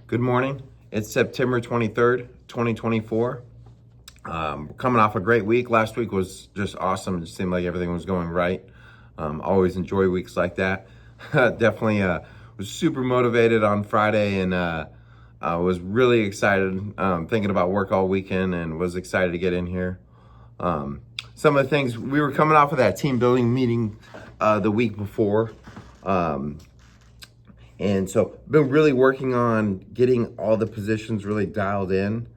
Good morning. It's September 23rd, 2024. Coming off a great week. Last week was just awesome. It seemed like everything was going right. Always enjoy weeks like that. Definitely was super motivated on Friday and I was really excited, thinking about work all weekend and was excited to get in here. Some of the things, we were coming off of that team building meeting the week before. And so been really working on getting all the positions really dialed in.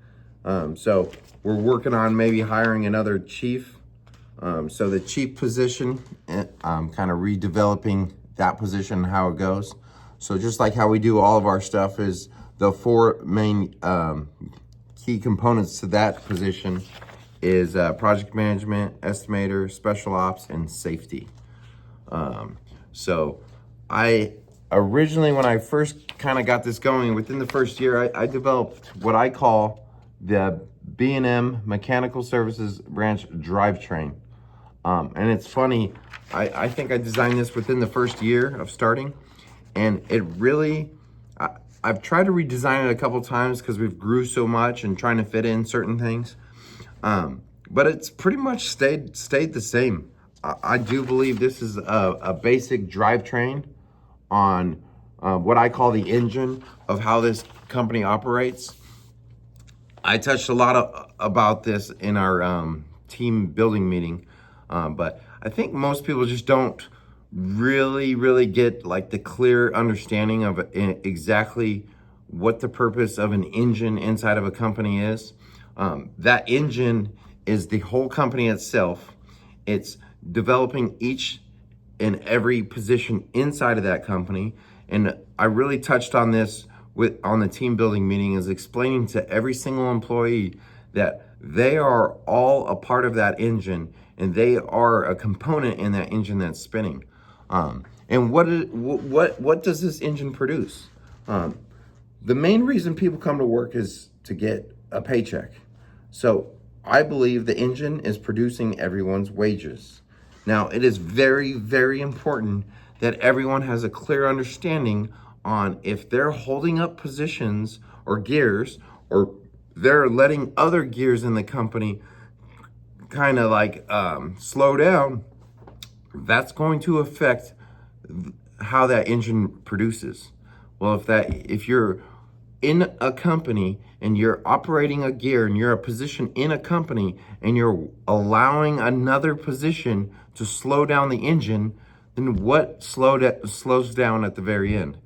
So we're working on maybe hiring another chief. So the chief position, kind of redeveloping that position and how it goes. So just like how we do all of our stuff is the four main key components to that position is project management, estimator, special ops, and safety. So I originally, when I first kind of got this going, within the first year, I developed what I call the B&M Mechanical Services Branch Drivetrain. And it's funny, I think I designed this within the first year of starting, and it really, I've tried to redesign it a couple times because we've grew so much and trying to fit in certain things. But it's pretty much stayed the same. I do believe this is a basic drivetrain on what I call the engine of how this company operates. I touched a lot about this in our team building meeting, but I think most people just don't really get like the clear understanding of exactly what the purpose of an engine inside of a company is. That engine is the whole company itself. It's developing each and every position inside of that company. And I really touched on this on the team building meeting, is explaining to every single employee that they are all a part of that engine and they are a component in that engine that's spinning. And what does this engine produce? The main reason people come to work is to get a paycheck. So I believe the engine is producing everyone's wages. Now, it is very important that everyone has a clear understanding on if they're holding up positions or gears, or they're letting other gears in the company kind of like slow down, that's going to affect how that engine produces. Well, if you're in a company and you're operating a gear and you're a position in a company and you're allowing another position to slow down the engine, then what slows down at the very end?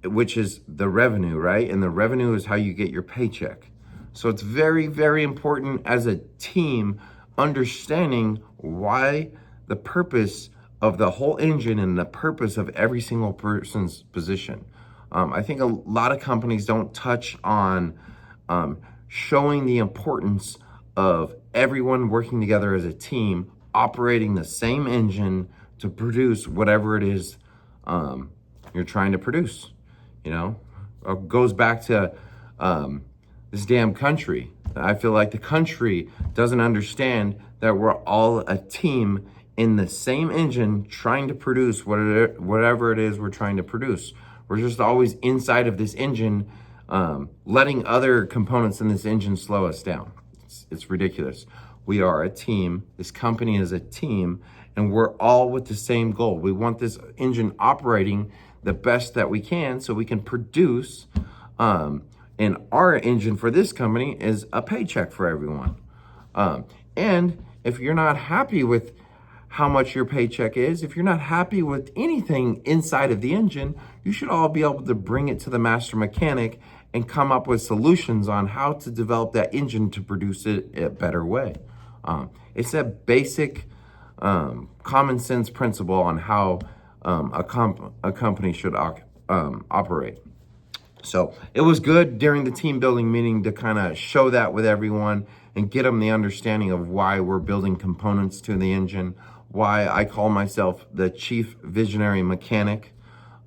Which is the revenue, right? And the revenue is how you get your paycheck. So it's very important as a team understanding why the purpose of the whole engine and the purpose of every single person's position. I think a lot of companies don't touch on showing the importance of everyone working together as a team, operating the same engine to produce whatever it is you're trying to produce. You know, it goes back to this damn country. I feel like the country doesn't understand that we're all a team in the same engine trying to produce whatever it is we're trying to produce. We're just always inside of this engine, letting other components in this engine slow us down. It's ridiculous. We are a team. This company is a team, and we're all with the same goal. We want this engine operating the best that we can so we can produce. And our engine for this company is a paycheck for everyone. And if you're not happy with how much your paycheck is, if you're not happy with anything inside of the engine, you should all be able to bring it to the master mechanic and come up with solutions on how to develop that engine to produce it a better way. It's a basic common sense principle on how a company should operate. So it was good during the team building meeting to kind of show that with everyone and get them the understanding of why we're building components to the engine, why I call myself the chief visionary mechanic.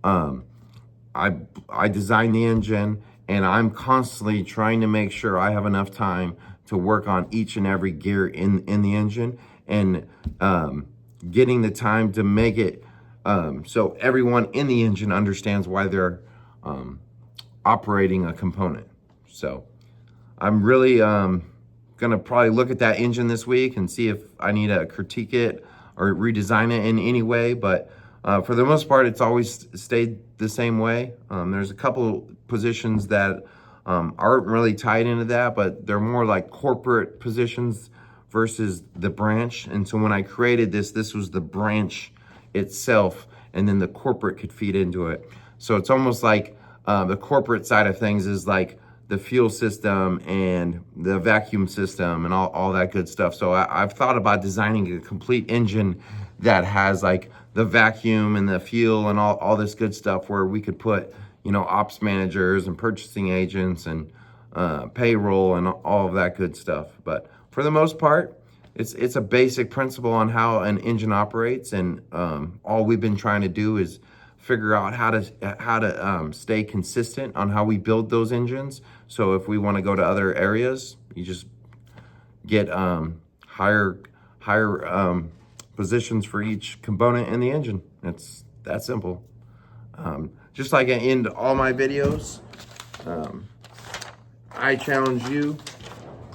I design the engine, and I'm constantly trying to make sure I have enough time to work on each and every gear in the engine, and getting the time to make it so everyone in the engine understands why they're operating a component. So I'm really gonna probably look at that engine this week and see if I need to critique it or redesign it in any way. But for the most part, it's always stayed the same way. There's a couple positions that aren't really tied into that, but they're more like corporate positions versus the branch. And so when I created this was the branch itself, and then the corporate could feed into it. So it's almost like the corporate side of things is like the fuel system and the vacuum system and all that good stuff. So I've thought about designing a complete engine that has like the vacuum and the fuel and all this good stuff, where we could put, you know, ops managers and purchasing agents and payroll and all of that good stuff. But for the most part, it's a basic principle on how an engine operates, and all we've been trying to do is figure out how to stay consistent on how we build those engines. So if we want to go to other areas, you just get higher positions for each component in the engine. It's that simple. Just like I end all my videos, I challenge you.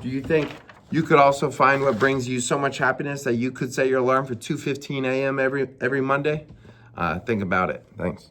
Do you think you could also find what brings you so much happiness that you could set your alarm for 2:15 a.m. every Monday? Think about it. Thanks.